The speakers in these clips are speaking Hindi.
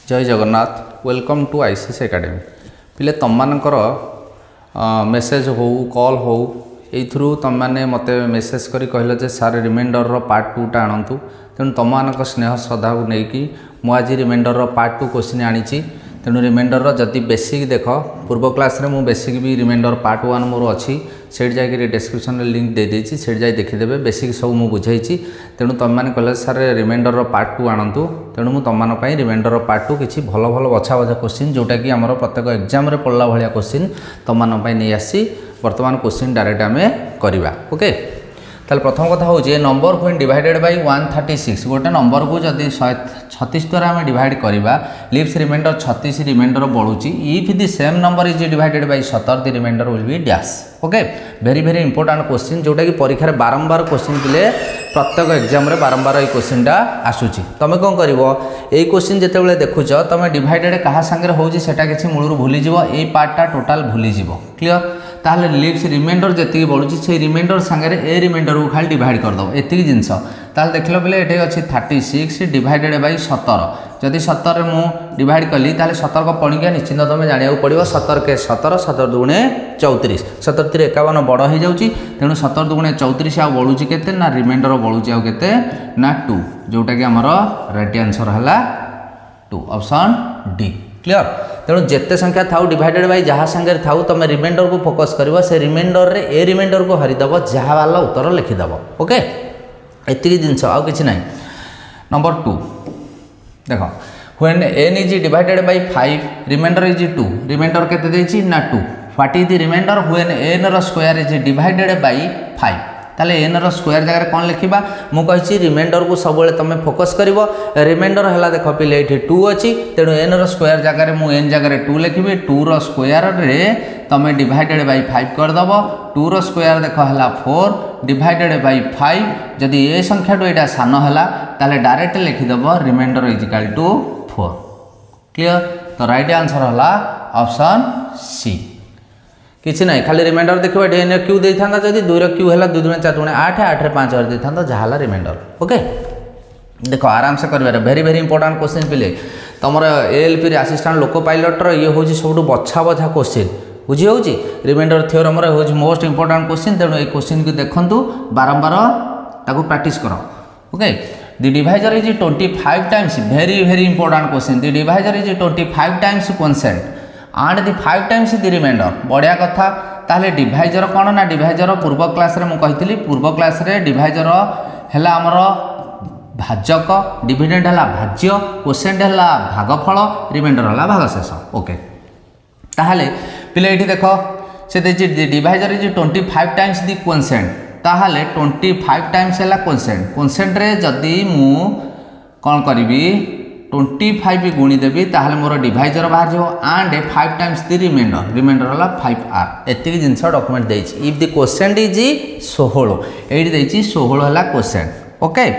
जय Jagannath welcome to ICS academy पिले तुम मानकर मेसेज हो कॉल हो यू तुम मैंने मत मेसेज करी कहल जे सार रिमाइंडर पार्ट 2 टा आणतु तेणु तुम मान स्नेह श्रद्धा को लेकिन मुझे रिमाइंडर पार्ट 2 क्वेश्चन आनी तेणु रिमाइंडर जदि बेसिक देख पूर्व क्लास रे मु बेसिक भी रिमाइंडर पार्ट 1 मोर अच्छी से डिस्क्रिप्शन लिंक दे देछि से देखीदे बेसिक सब मुझे बुझाई तेणु तुम मैंने कहले सार रिमाइंडर पार्ट 2 आणतु तेणु मुझे तुम रिमाइंडर पार्ट 2 किसी भल भल बछा बछा क्वेश्चन जोटा कि आम प्रत्येक एग्जाम रे पढ़ला भाया क्वेश्चन तुम नहीं आसी वर्तमान क्वेश्चन डायरेक्ट आम करवा ओके। ताल प्रथम कथा हूँ नंबर व्हेन डिवाइडेड बाय 136 गोटे नंबर को जदि 136 द्वारा आम डिवाइड करवा लिव्स रिमाइंडर 36 रिमाइंडर बढ़ुची if the same number is divided by 70 the remainder will be dash okay. Very very important question जोटा कि परीक्षा बारंबार क्वेश्चन पिले प्रत्येक एग्जाम रे बारंबार ये क्वेश्चनटा आसूची तुम कौन कर क्वेश्चन जिते देखुच तुम डिवाइडेड क्या सांगे होटा किसी मूल भूलीज ये पार्टा टोटाल भूलीज क्लीयर ताहले लिव्स रिमाइंडर जी बढ़ुची से रिमाइंडर सांगे ए रिमाइंडर को खाली डिवाइड करदेव एति जिनस ताल देख लो पे ये अच्छी 36 डिवाइडेड बाय 17 जदि 17 मु डिवाइड कली ताले 17 को पढ़िया निश्चिंत तुम जाना पड़ो 17 के 17 17 दुगुणे 34 17 3 51 बड़ हो जाऊँगी तेणु 17 दुगुणे 34 आ बढ़ुची केते ना रिमाइंडर बढ़ुची आउ केते ना 2 जोटा कि आमर राइट आंसर है 2 ऑप्शन डी क्लियर। तेणु जिते संख्या थाउ डिवाइडेड बाय जहाँ सांगे थाउ तुम रिमाइंडर को फोकस कर से रिमाइंडर रे ए रिमाइंडर को हरिदेव जहाँ वाला उत्तर लिखिदेव ओके एति जिनस आउ किछि नाही। नंबर 2 देख when n is divided by 5 remainder is 2 remainder केते देछि ना 2 what is the remainder when n रो स्क्वायर इज डिवाइडेड बाय 5 ताले n रो स्क्वायर जगह कौन लिखा मुझे रिमाइंडर को सब तुम फोकस कर रिमाइंडर है देख पे ये 2 अच्छी तेणु n रो स्क्वायर जगह मुझे n जगह 2 लिखी 2 रो स्क्वायर रे तुम डिवाइडेड बाय 5 करदेव 2 रो स्क्वायर देख है 4 डिवाइडेड बाय 5 जदि ये संख्या यहाँ सान है डायरेक्ट लिखिदेव remainder is equal to 4 clear. तो राइट आंसर है ऑप्शन सी किसी ना खाली रिमाइंडर देखा डेन क्यू दे था जब 2 क्यू है 2 2 4 8 8 रे 5 दे था जहाँ रिमाइंडर ओके। देख आराम से कर वेरी वेरी इंपोर्टेंट क्वेश्चन पिले तुम एएलपी असिस्टेंट लोको पायलटर ये हूँ सब बछा बछा क्वेश्चन बुझी हो रिमाइंडर थ्योरम हूँ मोस्ट इंपोर्टेंट क्वेश्चन तेणु ये क्वेश्चन को देखूँ बारंबार ताकू प्रैक्टिस कर okay. The divisor is 25 times very very important question the divisor is 25 times quotient and the 5 times the remainder बढ़िया कथा ताहले डिवाइजर कौन ना डिवाइजर पूर्व क्लास रे मु कहितली पूर्व क्लास रे डिवाइजर है आमर भाजक डिविडेंड है भाज्य क्वोशेंट है भागफल रिमाइंडर है भागशेष ओके। ताहले पिले ये देख से divisor is 25 times the quotient ताहले 25 टाइम्स है क्वोशेंट क्वोशेंट रे जदि मु कौन करी 25 गुणी देवी ताहले मोर डिवाइजर बाहर जो and 5 times the remainder remainder है 5r एति जिनस डॉक्यूमेंट देछि इफ द क्वोशेंट इज 16 एठी देछि 16 है क्वोशेंट ओके।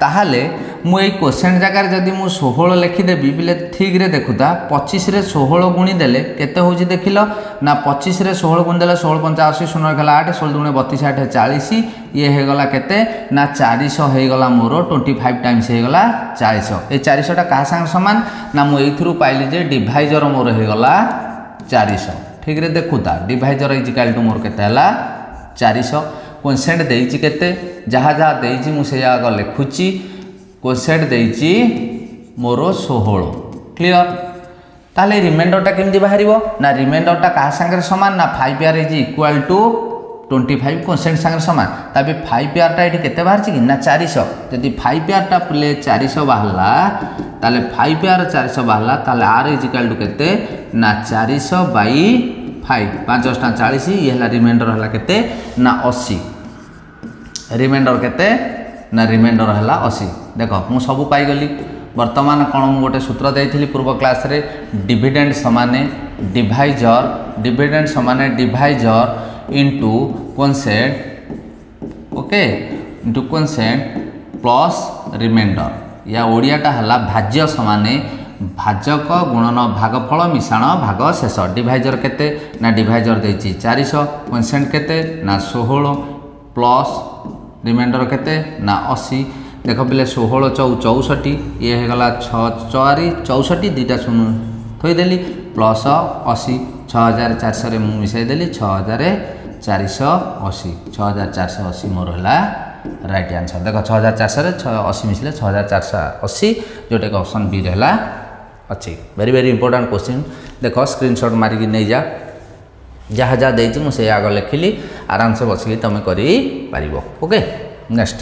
ताहले मु ए क्वोशेंट जगह जदि मु 16 लिखिदेवी बोले ठीक रे देखुता 25 रे 16 गुणी देले केते होछि देखिल ना 25 रे 16 गुणी देले 16 85 0 गला 8 16 दुणे 32 8 40 ये हो गला केते ना 400 हो गला मोर 25 टाइम्स हो गला 400 ए 400 टा का संग समान ना मु एथुरु पाइली जे डिवाइजर मोर हो गला 400 ठीक रे देखुता डिवाइजर इज इक्वल टू मोर केते हला 400 क्वोशेंट देइछि केते जहाँ जहाँ देइछि मु से आग लिखुची क्वोशेंट देइछि मोर 16 क्लियर। ताले रिमाइंडर टा केमती बाहरिबो ना रिमाइंडर टा का संगे समान ना 5r is equal to 25 quotient संगे समान तबे 5r टा एठी केते बाहरछि कि ना 400 जदि 5r टा प्ले 400 बाहरला ताले 5r 400 बाहरला ताले r इज इक्वल टू केते ना 400 बाई 5 5 40 ये है रिमाइंडर है केते ना 80 रिमाइंडर केते ना रिमाइंडर है 80 देख मु सब पाईगली वर्तमान कौन मु गोटे सूत्र देइथिली पूर्व क्लास रे डिविडेंड समाने डिवाइजर डिविडेंड समाने divisor into quotient okay into quotient plus remainder या ओडियाटा है भाज्य समाने भाजक गुणन भागफल मिश्रण भागशेष डिवाइजर केते ना डिवाइजर देछि 400 क्वोशेंट केते ना 16 प्लस रिमाइंडर केते ना 80 देख पिले 16 चौ 64 ये होगला 6 4 64 दुईटा शून्य थोदेली प्लस 80 6400 मुझे मिसाईदेली 6480 6480 मोर है राइट आंसर। देख 6480 मिसले 6480 जोटा कि ऑप्शन बी रहा अच्छी। वेरी वेरी इंपोर्टेंट क्वेश्चन देख स्क्रीनशॉट मारिकी नहीं जा जहाँ जहाँ देती मुझे आग लिखिली आराम से बसिक तुम कर okay. Next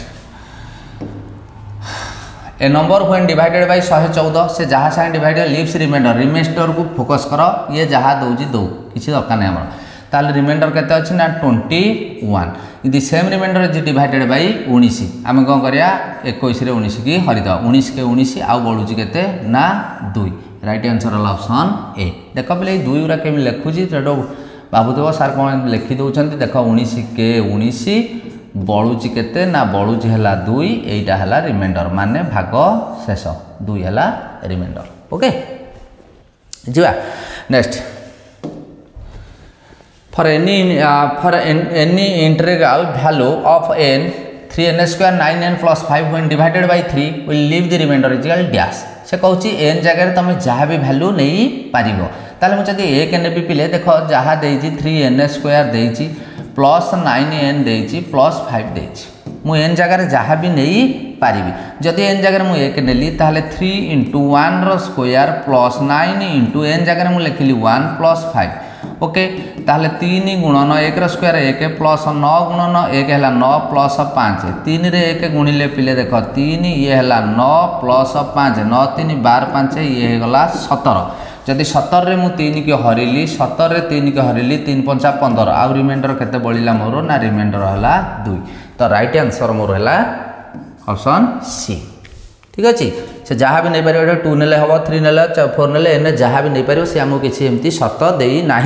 A number when divided by 114 से जहाँ साइन डिवाइडेड लिव्स रिमाइंडर को फोकस कर ये जहाँ दौर दौ किसी दरकार नहीं आम ताल रिमाइंडर केते अच्छी ना 21 यदि same remainder is divided by 19 आम कौन करिया 21 रे 19 की हरिद 19 के 19 आउ बढ़ुची केते ना 2 राइट आंसर है ऑप्शन ए। देख पे 2 गुरा केमी लिखुची तो भावुव सार कौन लिखि दौरान देख 19 के 19 बलुची केते ना बलुची है 2 यहीटा है रिमाइंडर माने भाग शेष 2 है रिमाइंडर ओके जीवा। Next for any integral value of n 3n square 9n + 5 when divided by 3 will leave the remainder equal dash से कहूँ n जगह तुम जहाँ भी वैल्यू नहीं पार ताले मुझे एक ने भी पिले देख जहाँ दे 3n स्क्वायर दे प्लस 9n दे प्लस 5 दे मु n जगह जहाँ भी नहीं पारि जदि n जगह मुझे एक नेली ताहले 3 × 1 रो स्क्वायर प्लस 9 × n जगह मुझे लिखिली 1 + 5 ओके ताहले 3 गुणन 1 रो स्क्वायर 1 प्लस 9 गुणन 1 है 9 + 5 3 रे 1 गुणिले पिले देख 3 ये है 9 + 5 9 3 12 5 ये होगला 17 जदि 17 रे मु 3 की हरिली 17 रे 3 की हरिली 3 × 5 = 15 आउ रिमाइंडर केते बळिला मोर ना रिमाइंडर हला 2 तो राइट आंसर मोर हला ऑप्शन सी ठीक अच्छे से जहाँ भी नहीं पार 2 ने हम 3 ने 4 ने एन जहाँ भी नहीं पार सी आमको किसी एमती शर्त देना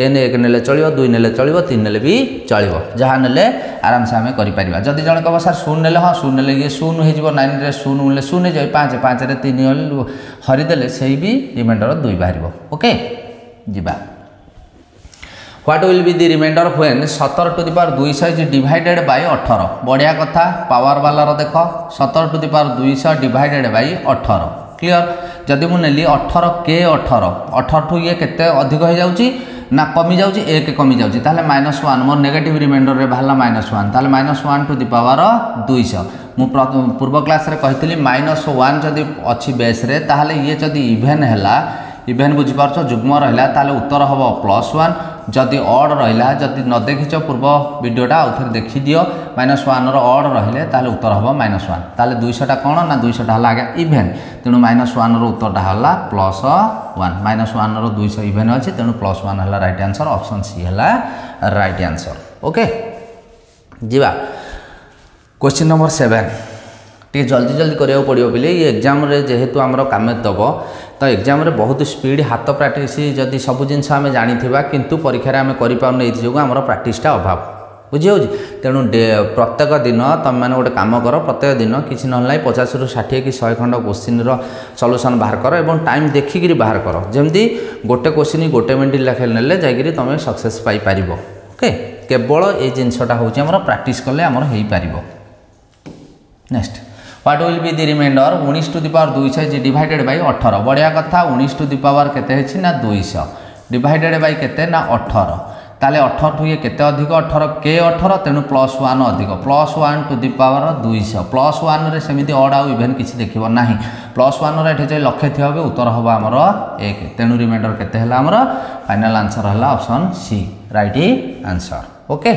एन 1 ने चलो 2 ने चलो 3 ने भी चलो जहाँ ने आराम से आम कर जदि जन कह सर 0 ने हाँ 0 ने ये 0 हो 9 रे 0 मिले 0 जाए 5 5 रे 3 हरिदेले से भी रिमाइंडर 2 बाहर ओके जीवा। What will be the remainder when 17 to the power 200 is divided by 18 बढ़िया कथा पावर वालार देख 17 to the power 200 divided by 18 clear जदि मु नेली 18 के 18 ठू ये केते अधिक हो जाउची ना कमी जाउची 1 कमी जाउची ताले -1 मोर नेगेटिव रिमाइंडर रे बाहला -1 ताले -1 टू द पावर 200 मु पूर्व क्लास रे कहितली -1 जदि अछि बेस रे ताले ये जदि इवेन हैला इवेन बुझी पारछ जुग्म रहला ताले उत्तर हबो +1 जदि ऑड रहा जदि न देखिच पूर्व वीडियोटा आउ थे देखी दियो -1 रो ऑड रहिले ताले उत्तर हबो -1 ताले 200 कौन ना 200 हला आगे इवेन तेणु -1 रो उत्तरटा हला +1 -1 रो 200 इवेन अछि तेणु +1 हला राइट आंसर ऑप्शन सी हला राइट आंसर ओके जीवा। क्वेश्चन नंबर 7 टी जल्दी जल्दी करिया पड़ियो बिले ये एग्जाम रे जेहेतु हमरो काम दब तो एग्जाम रे बहुत स्पीड हाथ प्रैक्टिस जदि सब जिनस आम जानी किंतु परीक्षा आम करें जो आम प्रैक्टिसटा अभाव बुझी तेणु प्रत्येक दिन तुम मैंने गोटे कम कर प्रत्येक दिन किसी ना 50 ରୁ 60 कि 100 खंड क्वेश्चन सॉल्यूशन बाहर कर और टाइम देखिकी बाहर कर जमी गोटे क्वेश्चन 1 मिनिट लेखे नेले जाकि तुम सक्सेस पाई पार ओके केवल ये जिनसटा हूँ प्रैक्टिस कले आमर हो पार। Next what will be the remainder 19 to the power 200 is divided by 18 बढ़िया कथा 19 टू द पावर केते हेछि ना 200 डिवाइडेड बाय केते ना 18 ताले 18 ठू ये केते अधिक 18 के 18 तेणु +1 अधिक +1 टू द पावर 200 +1 रे सेमिति ऑड आउ इवेन किछि देखिबो नाही +1 रे एठे जे लखे थिबे उत्तर हबो हमर 1 तेणु रिमाइंडर केते हला हमर फाइनल आंसर हला option C right answer okay.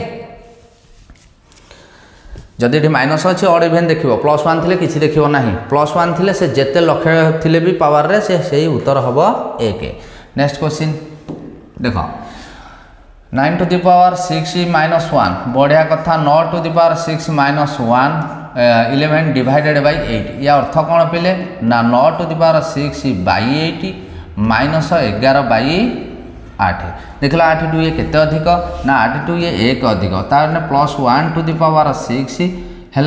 जदि ये माइनस अच्छे ऑड इवेन देख +1 थे कि देखो ना +1 थे से जिते लक्ष्य थे भी पावर रे से उत्तर हम 1। नेक्स्ट क्वेश्चन देख 9 टू द पावर 6 -1 बढ़िया कथा 9 to the power 6 -1 11 divided by 8 या अर्थ कौन पिले ना 9 टू द पावर 6/8 -11/8 देखला 8 टू ये केते अधिक ना 8 टू ये 1 अधिक तार +1 टू द पावर 6 है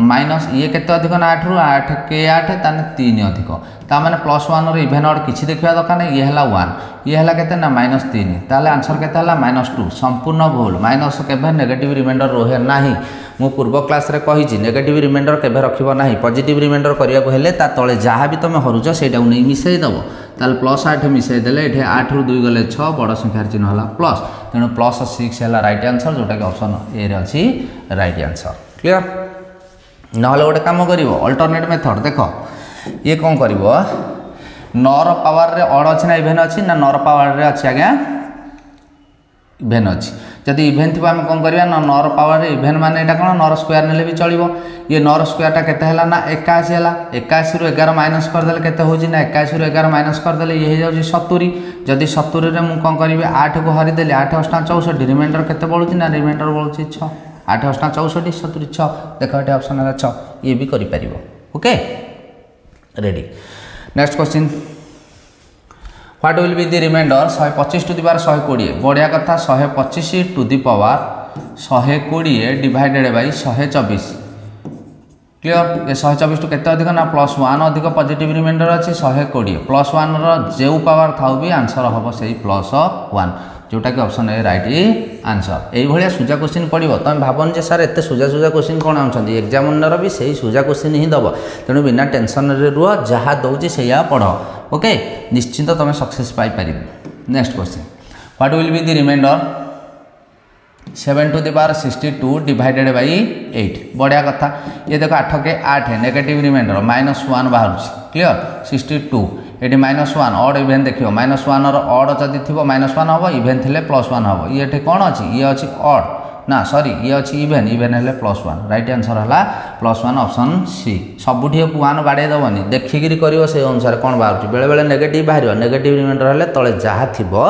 माइनस ये केते अधिक ना 8 रु 8 के 8 ताने 3 अधिक ता माने +1 रो इभेन ऑड किछि देखिबा दरकार नै ये हला 1 ये हला केते ना -3 ताले आंसर केते हला -2 संपूर्ण भूल माइनस केबे नेगेटिव रिमाइंडर रोहे नाही मु पूर्व क्लास रे कहिछि नेगेटिव रिमाइंडर केबे रखिबो नाही पॉजिटिव रिमाइंडर करिया को हेले ता तळे जहा भी तमे हरुछ सेटा नै मिसै दबो ताले +8 मिसै देले एठे 8 रु 2 गले 6 बड़ संख्या चिन्ह हला प्लस तेनु +6 हला राइट आंसर जोटा कि ऑप्शन ए रे अछि राइट आंसर क्लियर ना गोटे कम कर अल्टरनेट मेथड देख ये कौन कर 9 रो पावर रे ऑड अच्छी ना इभेन अच्छी ना 9 रो पावर रे अच्छी आज्ञा इभेन अच्छी जदि इभेन थी आम कौन करवा ना 9 रो पावर रे इभेन माने एटा कौन 9 रो स्क्वायर नेले भी चलिबो ये 9 रो स्क्वायर टा केते हला ना 81 हला 81 रु 11 माइनस कर देले केते होजी ना 81 रु 11 माइनस कर देले ये हो जाउजी 70 जदि 70 रे मु कौन करबे 8 को हरि देले 8 8 64 रिमाइंडर केते बळुची ना रिमाइंडर बळुची 6 8 8 64 70 6 देख ये ऑप्शन है 6 ये भी करि परिबो okay ready next question what will be the remainder 125 to the power 120 बढ़िया कथा 125 to the power 120 divided by 124 clear ये 124 टू केते अधिक ना +1 अधिक पॉजिटिव रिमाइंडर अछि 120 +1 रो जेउ पावर थाउ भी आंसर हबो सेही +1 जोटा कि ऑप्शन ए राइट आंसर यही भाया सुजा क्वेश्चन पड़ो तुम भावन जे सार एत सुजा सुजा क्वेश्चन कौन आउछंती एग्जामिनर भी सही सुजा क्वेश्चन ही दब तेणु बिना टेंशन रे रुह जहाँ दौची से पढ़ ओके निश्चिंत तुम सक्सेस पाई पार next question what will be the remainder 7 to the power 62 divided by 8 बढ़िया कथा ये देखो 8 के 8 है नेगेटिव रिमाइंडर -1 बाहर क्लियर 62 ये -1 ऑड इभेन देखियो -1 रो ऑड जदि थिबो -1 हबो इभेन थिले +1 हबो ये एठे कोन अछि ये अछि ऑड ना सॉरी ये अछि इभेन इभेन हेले +1 राइट आंसर हला +1 ऑप्शन सी सबुठी 1 बाडे दबनी देखिगिरी करियो से अनुसार कोन बाहर बेले बेले नेगेटिव बाहरियो नेगेटिव रिमाइंडर हेले तळे जहा थिबो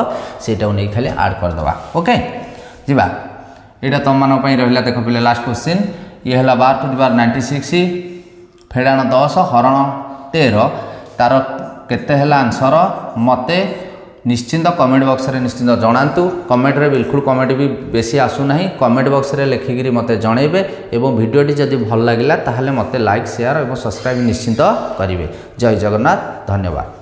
सेटा नै खाली ऐड कर दबा ओके जिबा एटा तुम मान रहा देख पे लास्ट क्वेश्चन ये है 12 टू द पावर 96 फेड़ाण 10 हरण 13 तार केते है आंसर मते निश्चिंत कमेंट बॉक्स रे निश्चिंत जनातु कमेंट रे बिल्कुल कमेंट भी बेसी आसुना कमेंट बॉक्स रे लिखिकी मते जनइबे एवं वीडियोटी जदि भल लगिला ताहले मते लाइक शेयर और सब्सक्राइब निश्चिंत करेंगे जय जगन्नाथ धन्यवाद।